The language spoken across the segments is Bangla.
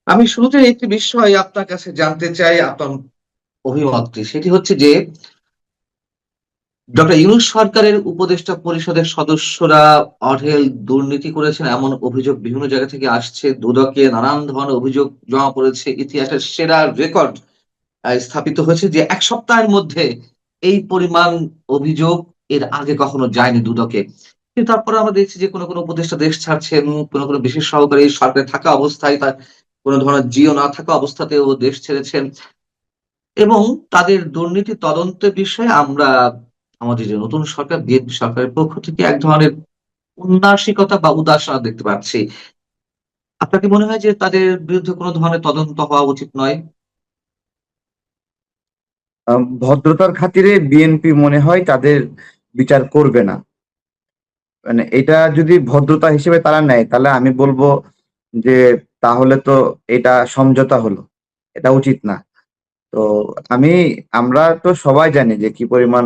আমি শুরুতে একটি বিষয় আপনার কাছে জানতে চাই আপনার অভিমতটি। সেটি হচ্ছে যে ডক্টর ইউনূস সরকারের উপদেষ্টা পরিষদের সদস্যরা অঢেল দুর্নীতি করেছেন এমন অভিযোগ বিভিন্ন জায়গা থেকে আসছে। দুদকে নানান ধরনের অভিযোগ জমা পড়েছে। ইতিহাসের সেরা রেকর্ড স্থাপিত হয়েছে যে ১ সপ্তাহের মধ্যে এই পরিমাণ অভিযোগ এর আগে কখনো যায়নি দুদকে। কিন্তু তারপরে আমরা দেখছি যে কোনো উপদেষ্টা দেশ ছাড়ছেন, কোনো বিশেষ সহকারী সরকারে থাকা অবস্থায় তার কোন ধরনের জিও না থাকা অবস্থাতেও দেশ ছেড়েছেন। এবং তাদের দুর্নীতি তদন্তের বিষয়ে আমরা আমাদের যে নতুন সরকার বিএনপি সরকারের পক্ষ থেকে এক ধরনের উন্নাসিকতা বা উদাসীনতা দেখতে পাচ্ছি। আপনার কি মনে হয় যে তাদের বিরুদ্ধে কোন ধরনের তদন্ত হওয়া উচিত নয়? ভদ্রতার খাতিরে বিএনপি মনে হয় তাদের বিচার করবে না। মানে এটা যদি ভদ্রতা হিসেবে তারা নেয় তাহলে আমি বলবো যে তাহলে তো এটা সমঝোতা হলো। এটা উচিত না। তো আমি আমরা তো সবাই জানি যে কি পরিমাণ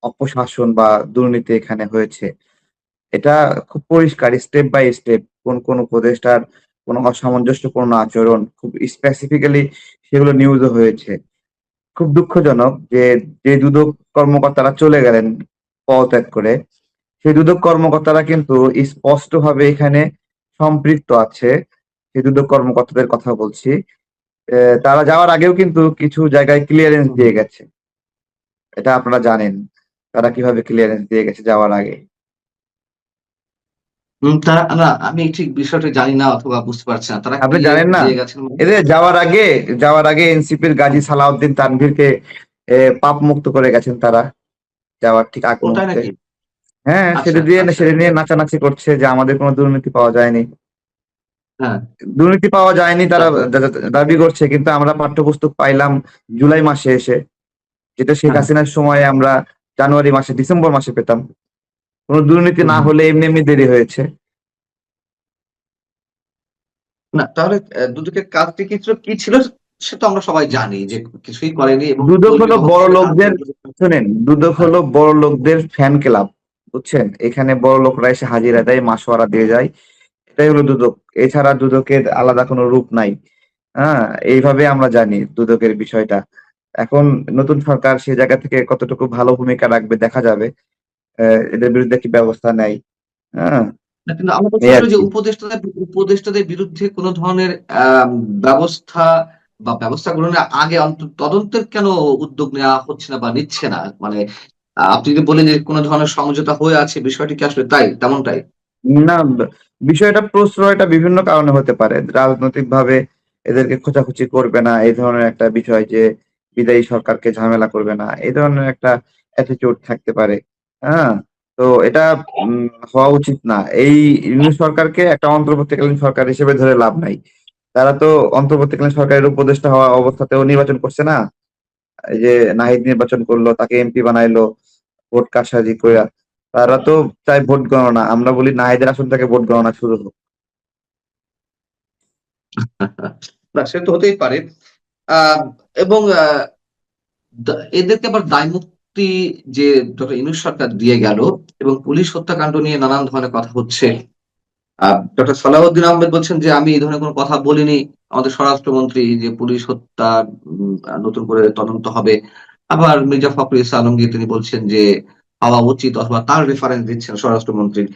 অপশাসন বা দুর্নীতি এখানে হয়েছে। এটা খুব পরিষ্কার স্টেপ বাই স্টেপ কোন উপদেষ্টার কোন অসামঞ্জস্যপূর্ণ আচরণ খুব স্পেসিফিক্যালি সেগুলো নিউজও হয়েছে। খুব দুঃখজনক যে, যে দুদক কর্মকর্তারা চলে গেলেন পদত্যাগ করে, সেই দুদক কর্মকর্তারা কিন্তু স্পষ্টভাবে এখানে সম্পৃক্ত আছে। সেই দুদক কর্মকর্তাদের কথা বলছি। তারা যাওয়ার আগেও কিন্তু কিছু জায়গায় ক্লিয়ারেন্স দিয়ে গেছে। এটা আপনারা জানেন। তারা কিভাবে ক্লিয়ারেন্স দিয়ে গেছে যাওয়ার আগে। তারা না আমি ঠিক বিষয়টা জানি না অথবা বুঝতে পারছি না। তারা আপনি ক্লিয়ার জানেন না? দিয়ে গেছেন মানে? এদের যাওয়ার আগে এনসিপির গাজী সালাউদ্দিন তানভীরকে পাপ মুক্ত করে গেছেন তারা যাওয়ার ঠিক আগ ও তাই মুহূর্তে। নাকি? হ্যাঁ, আচ্ছা, আচ্ছা। সেটা নিয়ে নাচানাচি করছে যে আমাদের কোনো দুর্নীতি পাওয়া যায়নি। হ্যাঁ, দুর্নীতি পাওয়া যায়নি তারা তারপরে? দাবি করছে কিন্তু আমরা পাঠ্যপুস্তক পাইলাম জুলাই মাসে এসে, যেটা শেখ হ্যাঁ। হাসিনার সময়ে আমরা জানুয়ারি মাসে ডিসেম্বর মাসে পেতাম। কোনো দুর্নীতি হুম, না হুম। হলে এমনি দেরি হয়েছে। না তাহলে দুদকের কাজটি কি ছিল সে তো আমরা সবাই জানি যে কিছুই করেনি এবং দুদক হলো পরিচালনা বড় হবে লোকদের, তারপরে শুনেন, দুদক হ্যাঁ, হলো বড় লোকদের ফ্যান ক্লাব, বুঝছেন? এখানে বড় লোকরা এসে হাজিরা দেয়, মাসোয়ারা দিয়ে যায়। এটাই হলো দুদক। এছাড়া দুদকের আলাদা কোনো রূপ নাই। হ্যাঁ, এইভাবে আমরা জানি দুদকের বিষয়টা। এখন নতুন সরকার সে জায়গা থেকে কতটুকু ভালো ভূমিকা রাখবে দেখা যাবে। এদের বিরুদ্ধে কি ব্যবস্থা নেয়। হ্যাঁ, না কিন্তু আমরা বলতে এই পারি যে আরকি। উপদেষ্টাদের বিরুদ্ধে কোন ধরনের ব্যবস্থা বা ব্যবস্থা গ্রহণের আগে তদন্তের কেন উদ্যোগ নেওয়া হচ্ছে না বা নিচ্ছে না? মানে আপনি যদি বলেন যে কোন ধরনের সমঝোতা হয়ে আছে বিষয়টি কি আসলে তাই তেমনটাই? না, বিষয়টা প্রশ্রয়টা বিভিন্ন কারণে হতে পারে। রাজনৈতিকভাবে এদেরকে খোঁচাখুচি করবে না, এই ধরনের একটা বিষয় যে বিদায়ী সরকারকে ঝামেলা করবে না। এই ধরনের একটা অ্যাটিটিউড থাকতে পারে। হ্যাঁ? তো এটা হওয়া উচিত না। এই ইউনূস সরকারকে একটা অন্তর্বর্তীকালীন সরকার হিসেবে ধরে লাভ নাই। তারা তো অন্তর্বর্তীকালীন সরকারের উপদেষ্টা হওয়া অবস্থাতেও নির্বাচন করছে না। এই যে নাহিদ নির্বাচন করলো, তাকে এমপি বানাইলো ভোট কারসাজি কইরা। তারা তো চায় ভোট গণনা। আমরা বলি নাহিদের আসন থেকে ভোট গণনা শুরু হোক। না সে তো হতেই পারে। আ এবং এদেরকে আবার দায়মুক্তি যে ডক্টর ইউনূস সরকার দিয়ে গেল এবং পুলিশ হত্যাকাণ্ড নিয়ে নানান ধরনের কথা হচ্ছে। ডক্টর সালাউদ্দিন আহমেদ বলছেন যে, "আমি এই ধরনের কোন কথা বলিনি।" আমাদের স্বরাষ্ট্রমন্ত্রী যে পুলিশ হত্যা নতুন করে তদন্ত হবে। আবার মির্জা ফখরুল ইসলাম আলমগীর তিনি বলছেন যে, হওয়া উচিত অথবা তার রেফারেন্স দিচ্ছেন স্বরাষ্ট্রমন্ত্রীর।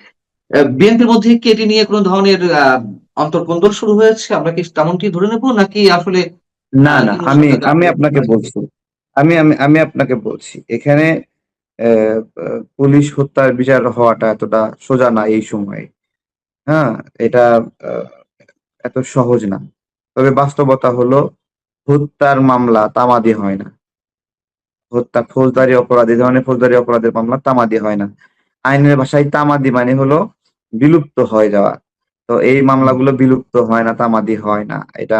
বিএনপির মধ্যে কি এটি নিয়ে কোন ধরনের অন্তর্কোন্দল শুরু হয়েছে? আমরা কি তেমনটি ধরে নেব? নাকি আসলে না, না, ইউনূস আমি সরকারকে আমি আসলে আপনাকে বলছি। আমি আপনাকে বলছি। এখানে অ্যা আ পুলিশ হত্যার বিচার হওয়াটা এতটা সোজা না এই সময়ে। হ্যাঁ? এটা আ এত সহজ না। তবে বাস্তবতা হলো হত্যার মামলা তামাদি হয় না। হত্যা ফৌজদারি অপরাধ, এ ধরনের ফৌজদারি অপরাধের মামলা তামাদি হয় না। আইনের ভাষায় তামাদি মানে হলো বিলুপ্ত হয়ে যাওয়া। তো এই হুম, মামলাগুলো বিলুপ্ত হয় না, তামাদি হয় না। এটা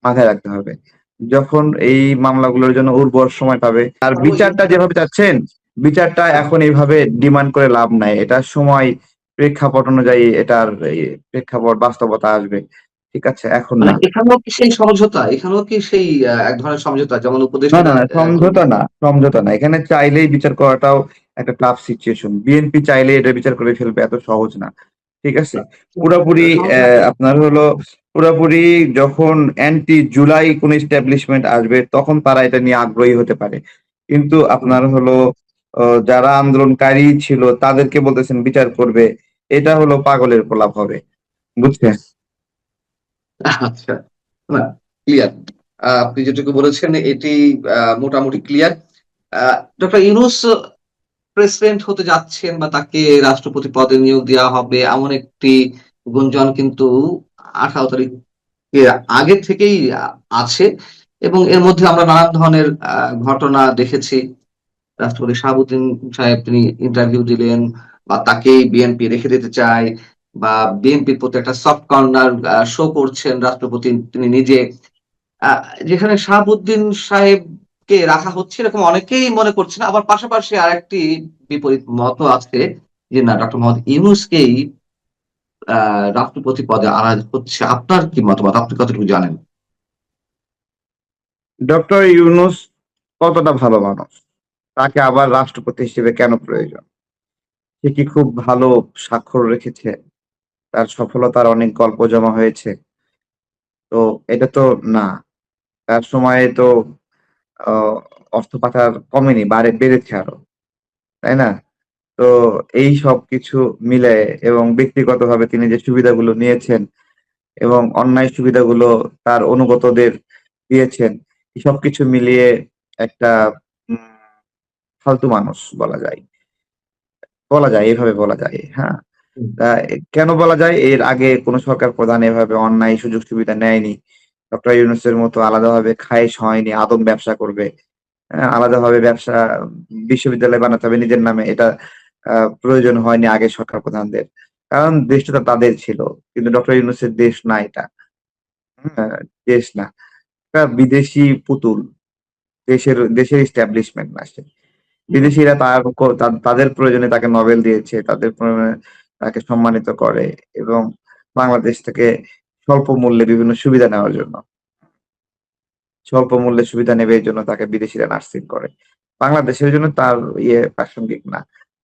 মাথায় রাখতে হবে। যখন এই মামলাগুলোর জন্য উর্বর সময় পাবে, আর তারপরেও এই বিচারটা ধারা যেভাবে চাচ্ছেন, বিচারটা হ্যাঁ। এখন এইভাবে ডিমান্ড করে লাভ নাই। এটার সময় প্রেক্ষাপট অনুযায়ী এটার প্রেক্ষাপট বাস্তবতা আসবে। ঠিক আছে? এখন মানে না। এখানেও কি সেই সমঝোতা? এখানেও কি সেই এক ধরনের সমঝোতা যেমন না, না, উপদেষ্টাদের না, সমঝোতা না, সমঝোতা না। এখানে চাইলেই বিচার করাটাও একটা টাফ সিচুয়েশন। বিএনপি চাইলেই এটা বিচার করে ফেলবে, এত সহজ না। ঠিক আছে? পুরাপুরি সমঝোতা আপনার হলো পুরাপুরি যখন অ্যান্টি জুলাই কোন এস্টাবলিশমেন্ট আসবে তখন তারা এটা নিয়ে আগ্রহী হতে পারে। কিন্তু হুম। আপনার হলো যারা আন্দোলনকারী ছিল তাদেরকে বলতেছেন বিচার করবে, এটা হলো পাগলের প্রলাপ হবে। বুঝছেন? আচ্ছা, না, ক্লিয়ার। আপনি যেটুকু বলেছেন এটি মোটামুটি ক্লিয়ার। ডক্টর ইউনূস প্রেসিডেন্ট হতে যাচ্ছেন বা তাকে রাষ্ট্রপতি পদে নিয়োগ দেওয়া হবে এমন একটি গুঞ্জন কিন্তু 18 তারিখের আগে থেকেই আছে, এবং এর মধ্যে আমরা নানান ধরনের ঘটনা দেখেছি। রাষ্ট্রপতি শাহাবুদ্দিন সাহেব তিনি ইন্টারভিউ দিলেন, বা তাকেই বিএনপি রেখে দিতে চায়, বা বিএনপির প্রতি একটা সফট কর্নার শো করছেন রাষ্ট্রপতি তিনি নিজে। আ যেখানে শাহাবুদ্দিন সাহেবকে রাখা হচ্ছে এরকম অনেকেই মনে করছেন। আবার পাশাপাশি আরেকটি বিপরীত মতও আছে যে না, ডক্টর মোহাম্মদ ইউনূসকেই আ রাষ্ট্রপতি পদে আনা হচ্ছে। আপনার কি মতামত? আপনি কতটুকু জানেন? ডক্টর ইউনূস কতটা ভালো মানুষ? তাকে আবার রাষ্ট্রপতি হিসেবে কেন প্রয়োজন? সে কি খুব ভালো স্বাক্ষর রেখেছে? তার সফলতার অনেক গল্প জমা হয়েছে। তো এটা তো না। তার সময়ে তো অ অর্থ পাচার কমেনি, বেড়েছে আরো। তাই না? তো এই সবকিছু মিলে এবং ব্যক্তিগতভাবে তিনি যে সুবিধাগুলো নিয়েছেন এবং অন্যায় সুবিধাগুলো তার অনুগতদের দিয়েছেন, এই সবকিছু মিলিয়ে একটা উম ফালতু মানুষ বলা যায়। এভাবে বলা যায়, হ্যাঁ? হুম। কেন বলা যায়? এর আগে কোন সরকার প্রধান এভাবে অন্যায় সুযোগ সুবিধা নেয়নি। ডক্টর ইউনূসের মতো আলাদাভাবে খায়েশ হয়নি আদম ব্যবসা করবে। আলাদাভাবে বিশ্ববিদ্যালয় বানাতে হবে নিজের নামে। এটা আ প্রয়োজন হয়নি আগের সরকার প্রধানদের। কারণ দেশটা তো তাদের ছিল। কিন্তু ডক্টর ইউনূসের দেশ না এটা। হ্যাঁ? দেশ না। একটা বিদেশি পুতুল। দেশের এস্টাবলিশমেন্ট না সে। বিদেশীরা তাদের প্রয়োজনে তাকে নোবেল দিয়েছে। তাদের প্রয়োজনে তাকে সম্মানিত করে এবং বাংলাদেশ থেকে স্বল্প মূল্যে বিভিন্ন সুবিধা নেওয়ার জন্য। স্বল্প মূল্যে সুবিধা নেবে এজন্য তাকে বিদেশীরা নার্সিং করে। বাংলাদেশের জন্য তার প্রাসঙ্গিক না।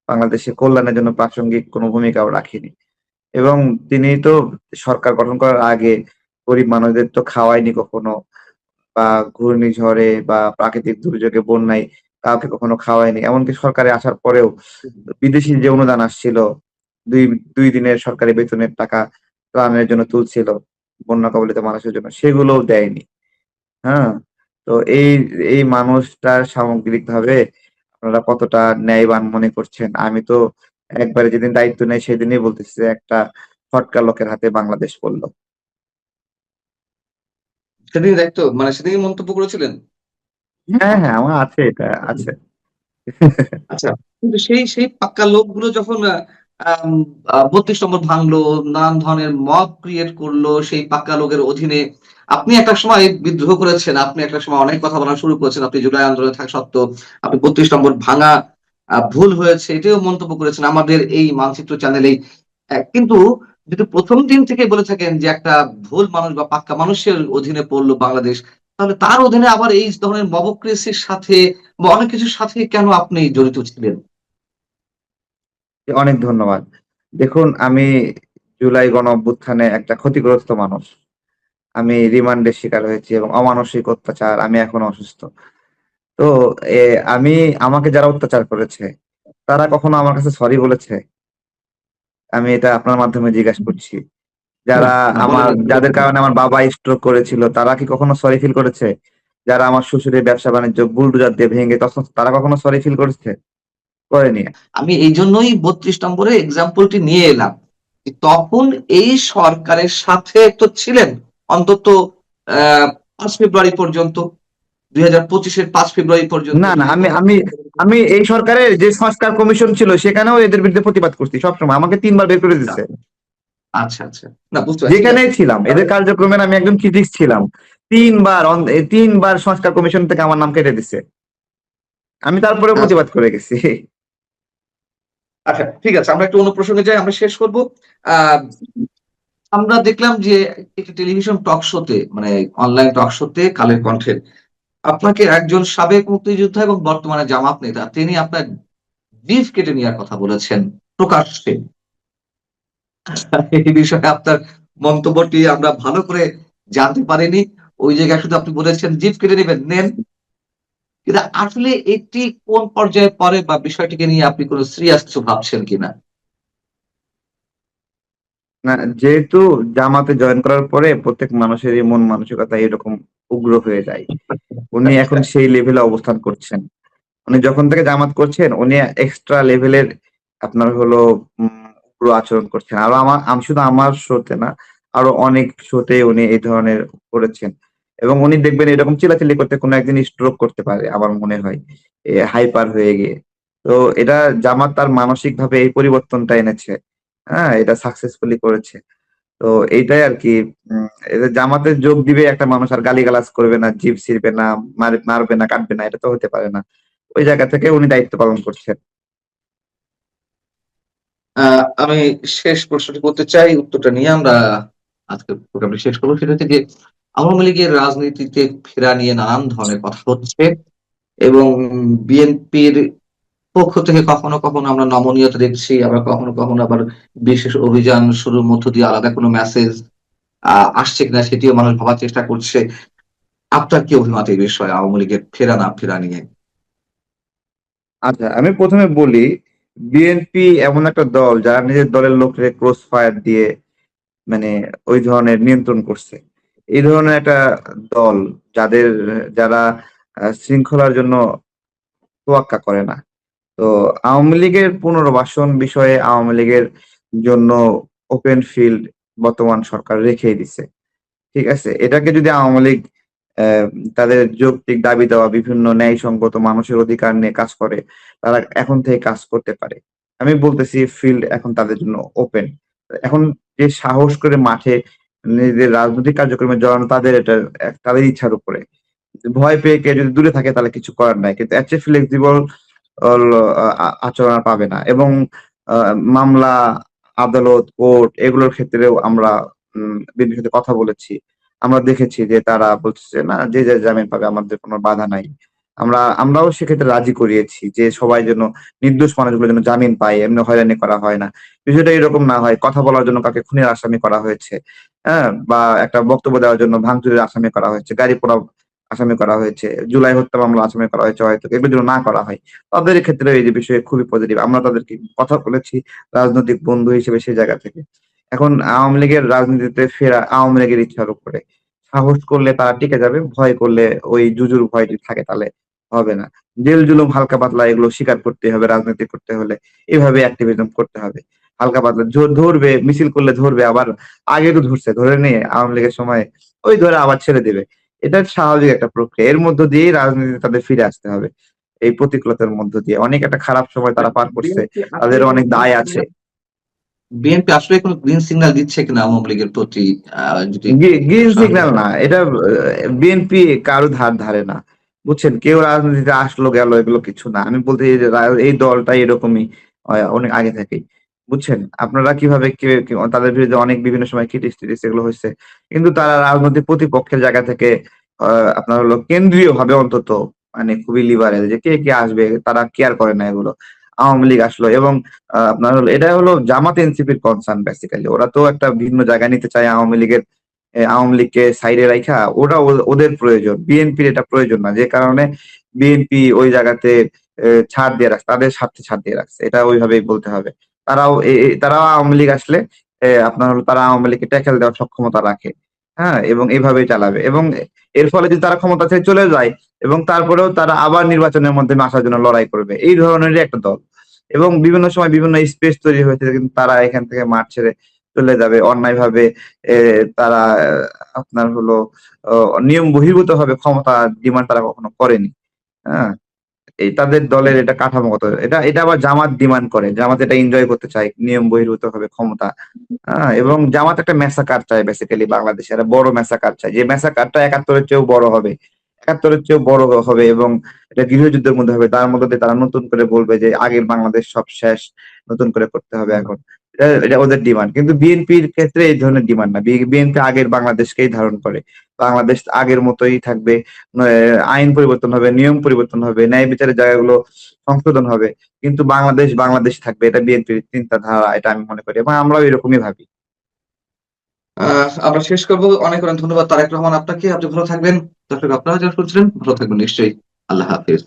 বাংলাদেশের কল্যাণের জন্য প্রাসঙ্গিক কোনো ভূমিকাও রাখেনি। এবং তিনি তো সরকার গঠন করার আগে গরিব মানুষদের তো খাওয়ায়নি কখনো, বা ঘূর্ণিঝড়ে বা প্রাকৃতিক দুর্যোগে বন্যায় কাউকে কখনো খাওয়ায়নি। এমনকি সরকারে আসার পরেও বিদেশি যে অনুদান আসছিল ২ ২ দিনের সরকারি বেতনের টাকা ত্রাণের জন্য তুলছিল বন্যা কবলিত মানুষের জন্য, সেগুলোও দেয়নি। হ্যাঁ? তো এই মানুষটার সামগ্রিকভাবে আপনারা কতটা ন্যায়বান মনে করছেন? আমি তো একবারে যেদিন দায়িত্ব নেই সেদিনই বলতেছি যে একটা ফটকা লোকের হাতে বাংলাদেশ পড়ল। সেদিনই দায়িত্ব মানে সেদিনই মন্তব্য করেছিলেন? হ্যাঁ, হ্যাঁ, আমার আছে এটা আছে। আচ্ছা। কিন্তু সেই পাক্কা লোকগুলো যখন আম ৩২ নম্বর ভাঙলো, নানান ধরনের মব ক্রিয়েট করলো সেই পাক্কা লোকের অধীনে। আপনি একটা সময় বিদ্রোহ করেছেন। আপনি একটা সময় অনেক কথা বলা শুরু করেছেন। আপনি জুলাই আন্দোলনে থাকা সত্ত্বেও আপনি ৩২ নম্বর ভাঙা ভুল হয়েছে এটিও মন্তব্য করেছেন আমাদের এই মানচিত্র চ্যানেলেই। কিন্তু যদি ১ম দিন থেকেই বলে থাকেন যে একটা ভুল মানুষ বা পাক্কা মানুষের অধীনে পড়লো বাংলাদেশ, তাহলে তার অধীনে আবার এই ধরনের মবক্রেসির সাথে বা অনেক কিছুর সাথে কেন আপনি জড়িত ছিলেন? অনেক ধন্যবাদ। দেখুন আমি জুলাই গণ-অভ্যুত্থানে একটা ক্ষতিগ্রস্ত মানুষ। আমি রিমান্ডের শিকার হয়েছি এবং অমানসিক অত্যাচার, আমি এখনো অসুস্থ। তো এ আমি আমাকে যারা অত্যাচার করেছে, তারা কখনো আমার কাছে সরি বলেছে? আমি এটা আপনার মাধ্যমে জিজ্ঞাসা করছি। হুম, যারা না আমার বলেন নাই, যাদের বলেন। কারণে আমার বাবা স্ট্রোক করেছিল, তারা কি কখনো সরি ফিল করেছে? যারা আমার শ্বশুরের ব্যবসা-বাণিজ্য বুলডোজার দিয়ে ভেঙে তছনছ, তারা কখনো সরি ফিল করেছে? করেনি। আমি এইজন্যই ৩২ নম্বরে এক্সাম্পলটি নিয়ে এলাম। তখন এই সরকারের সাথে তো ছিলেন অন্তত আ ৫ ফেব্রুয়ারি পর্যন্ত। ২০২৫ এর ৫ ফেব্রুয়ারি পর্যন্ত না, না, যদি আমি কথা আমি আমি এই সরকারের যে সংস্কার কমিশন ছিল সেখানেও এদের বিরুদ্ধে প্রতিবাদ করছি সবসময়। আমাকে ৩ বার বের করে দিছে। আচ্ছা, আচ্ছা। না বুঝতে পারছি। ঠিক আছে। যেখানেই ছিলাম এদের কার্যক্রমের আমি একদম ক্রিটিক্স ছিলাম। ৩ বার ৩ বার সংস্কার কমিশন থেকে আমার নাম কেটে দিছে। আমি তারপরেও আচ্ছা, প্রতিবাদ করে গেছি। আচ্ছা, ঠিক আছে। আমরা একটু অন্য প্রসঙ্গে যাই। আমরা শেষ করব। আ আমরা দেখলাম যে একটি টেলিভিশন টক শোতে মানে অনলাইন টক শোতে কালের কণ্ঠের আপনাকে একজন সাবেক মুক্তিযোদ্ধা এবং বর্তমানে জামাত নেতা তিনি আপনার জিভ কেটে নেওয়ার কথা বলেছেন প্রকাশ্যে। এই বিষয়ে আপনার মন্তব্যটি আমরা ভালো করে জানতে পারিনি। ওই জায়গায় শুধু আপনি বলেছেন জিভ কেটে নিবেন, নেন। কিন্তু আসলে এটি কোন পর্যায়ে পড়ে বা বিষয়টিকে নিয়ে আপনি কোন সিরিয়াস কিছু ভাবছেন কিনা? না, যেহেতু জামাতে জয়েন করার পরে প্রত্যেক মানুষেরই মন মানসিকতা এরকম উগ্র হয়ে যায়। উনি এখন আচ্ছা। সেই লেভেলে অবস্থান করছেন। উনি যখন থেকে জামাত করছেন উনি এক্সট্রা লেভেলের আপনার হলো উগ্র আচরণ করছেন। আরো আমি শুধু আমার শোতে না, আরো অনেক শোতে উনি এই ধরনের করেছেন। এবং উনি দেখবেন এরকম চিল্লাচিল্লি করতে কোনো একদিন স্ট্রোক করতে পারে আমার মনে হয়। হাইপার হয়ে গিয়ে। তো এটা জামাত তার মানসিকভাবে এই পরিবর্তনটা এনেছে। হ্যাঁ? এটা সাকসেসফুলি করেছে। তো এইটাই আরকি এদের জামাতে যোগ দিবে একটা মানুষ আর গালিগালাজ করবে না, জিভ ছিড়বে না, মারবে না, কাটবে না। এটা তো হতে পারে না। ওই জায়গা থেকে উনি দায়িত্ব পালন করছেন। আ আমি শেষ প্রশ্নটি করতে চাই। উত্তরটা নিয়ে আমরা আজকের প্রোগ্রামটি শেষ করব। সেটা হচ্ছে গিয়ে আওয়ামী লীগের রাজনীতিতে ফেরা নিয়ে নানান ধরনের কথা হচ্ছে এবং বিএনপির পক্ষ থেকে কখনো, কখনো আমরা নমনীয়তা দেখছি। আবার কখনো, কখনো আবার বিশেষ অভিযান শুরুর মধ্য দিয়ে আলাদা কোনো মেসেজ আ আসছে কিনা সেটিও মানুষ ভাবার চেষ্টা করছে। আপনার কি অভিমত এই বিষয়ে আওয়ামী লীগের ফেরা না ফেরা নিয়ে? আচ্ছা, আমি ১ম এ বলি, বিএনপি এমন একটা দল যারা নিজের দলের লোককে ক্রস ফায়ার দিয়ে মানে ওই ধরনের নিয়ন্ত্রণ করছে। এই ধরনের একটা দল যাদের যারা শৃঙ্খলার জন্য তোয়াক্কা করে না। তো আওয়ামী লীগের পুনর্বাসন বিষয়ে আওয়ামী লীগের জন্য ওপেন ফিল্ড বর্তমান সরকার রেখেই দিছে। ঠিক আছে? এটাকে যদি আওয়ামী লীগ অ্যা তাদের যৌক্তিক দাবি-দাওয়া বিভিন্ন ন্যায়সঙ্গত মানুষের অধিকার নিয়ে কাজ করে, তারা এখন থেকে কাজ করতে পারে। আমি বলতেছি ফিল্ড এখন তাদের জন্য ওপেন। এখন যে সাহস করে মাঠে নিজেদের রাজনৈতিক কার্যক্রমে জড়ানো তাদের এটা তাদের ইচ্ছার উপরে। ভয় পেয়ে কেউ যদি দূরে থাকে তাহলে কিছু করার নাই। কিন্তু এর চেয়ে ফ্লেক্সিবল অল আচরণ আর পাবে না। এবং আ মামলা, আদালত, কোর্ট এগুলোর ক্ষেত্রেও আমরা বিএনপির সাথে কথা বলেছি। আমরা দেখেছি যে তারা বলছে না যে যার জামিন পাবে আমাদের কোনো বাধা নাই। আমরাও সেক্ষেত্রে রাজি করিয়েছি যে সবাই যেন নির্দোষ মানুষগুলো যেন জামিন পায়, এমনি হয়রানি করা হয় না। বিষয়টা এরকম না হয় কথা বলার জন্য কাউকে খুনের আসামি করা হয়েছে। হ্যাঁ? বা একটা বক্তব্য দেওয়ার জন্য ভাঙচুরের আসামি করা হয়েছে, গাড়ি পোড়াও আসামি করা হয়েছে, জুলাই হত্যা মামলা আসামি করা হয়েছে হয়তো এগুলো যেন না করা হয়। তাদের ক্ষেত্রে এই যে বিষয়ে খুবই পজিটিভ। আমরা তাদেরকে কথা বলেছি রাজনৈতিক বন্ধু হিসেবে সেই জায়গা থেকে। এখন আওয়ামী লীগের রাজনীতিতে ফেরা আওয়ামী লীগের ইচ্ছার উপরে। সাহস করলে তারা টিকে যাবে, ভয় করলে ওই জুজুর ভয় যদি থাকে তাহলে হবে না। জেল-জুলুম হালকা পাতলা এগুলো স্বীকার করতেই হবে রাজনীতি করতে হলে। এভাবে অ্যাক্টিভিজম করতে হবে। হালকা পাতলা ধরবে, মিছিল করলে ধরবে আবার আগে তো ধরছে। ধরে নিয়ে আওয়ামী লীগের সময় ওই ধরে আবার ছেড়ে দিবে। এটা স্বাভাবিক একটা প্রক্রিয়া। এর মধ্য দিয়েই রাজনীতিতে তাদের ফিরে আসতে হবে। এই প্রতিকূলতার মধ্য দিয়ে। অনেক একটা খারাপ সময় তারা পার করছে। বিএনপি আসলে তাদেরও কোন অনেক গ্রিন দায় আছে। সিগন্যাল বিএনপি আসলে কোন গ্রিন সিগন্যাল দিচ্ছে কিনা আওয়ামী লীগের প্রতি আ যদি গ্রিন সরাসরি সিগন্যাল না। এটা বিএনপি কারো ধার ধারে না। বুঝছেন? কেউ রাজনীতিতে আসলো গেল এগুলো কিছু না। আমি বলতে চাই যে এই দলটা এরকমই অনেক আগে থেকেই। বুঝছেন? আপনারা কিভাবে তাদের বিরুদ্ধে অনেক বিভিন্ন সময় টিটিস এগুলো হইছে। কিন্তু তারা রাজনৈতিক প্রতিপক্ষের জায়গা থেকে আ আপনার হলো কেন্দ্রীয়ভাবে অন্তত মানে খুবই লিবারেল যে কে আসবে তারা কেয়ার করে না এগুলো। আওয়ামী লীগ আসলো এবং আপনার হলো এটা হলো জামাত এনসিপির কনসার্ন বেসিক্যালি। ওরা তো একটা ভিন্ন জায়গায় নিতে চায় আওয়ামী লীগকে সাইডে রাইখা ওটা ওদের প্রয়োজন। বিএনপির এটা প্রয়োজন না। যে কারণে বিএনপি ওই জায়গাতে ছাড় দিয়ে রাখছে। তাদের স্বার্থে ছাড় দিয়ে রাখছে। এটা ওইভাবেই বলতে হবে। তারাও তারাও আওয়ামী লীগ আসলে আপনার হলো তারা আওয়ামী লীগকে ট্যাকেল দেওয়ার সক্ষমতা রাখে। হ্যাঁ? এবং এভাবেই চালাবে। এবং এর ফলে যদি তারা ক্ষমতা থেকে চলে যায় এবং তারপরেও তারা আবার নির্বাচনের মাধ্যমে আসার জন্য লড়াই করবে। এই ধরনেরই একটা দল। এবং বিভিন্ন সময় বিভিন্ন স্পেস তৈরি হয়েছে কিন্তু তারা এখান থেকে মাঠ ছেড়ে চলে যাবে। অন্যায়ভাবে এ তারা আপনার হলো অ নিয়ম বহির্ভূতভাবে ক্ষমতা ডিমান্ড তারা কখনো করেনি। হ্যাঁ? এই তাদের দলের এটা কাঠামোগত। এটা আবার জামাত ডিমান্ড করে। জামাত এটা এনজয় করতে চায় নিয়ম বহির্ভূতভাবে ক্ষমতা। এবং জামাত একটা মেসাকার চায় বেসিক্যালি বাংলাদেশে। একটা বড় মেসাকার চায়। যে মেসাকারটা ৭১ এর চেয়েও বড় হবে। ৭১ এর চেয়েও বড় হবে এবং এটা গৃহযুদ্ধের মধ্যে হবে। তার মধ্য দিয়ে তারা নতুন করে বলবে যে আগের বাংলাদেশ সব শেষ। নতুন করে করতে হবে এখন। এটা ওদের ডিমান্ড। কিন্তু বিএনপির ক্ষেত্রে এই ধরনের ডিমান্ড না। বিএনপি আগের বাংলাদেশকেই ধারণ করে। বাংলাদেশ আগের মতোই থাকবে। আইন পরিবর্তন হবে, নিয়ম পরিবর্তন হবে, ন্যায় বিচারের জায়গাগুলো সংশোধন হবে। কিন্তু বাংলাদেশ থাকবে। এটা বিএনপির চিন্তাধারা এটা আমি মনে করি এবং আমরাও এরকমই ভাবি। আমরা শেষ করবো। অনেক অনেক ধন্যবাদ তারেক রহমান আপনাকে। আপনি ভালো থাকবেন। দর্শক আপনারা যারা শুনছিলেন ভালো থাকবেন নিশ্চয়ই। আল্লাহ হাফিজ।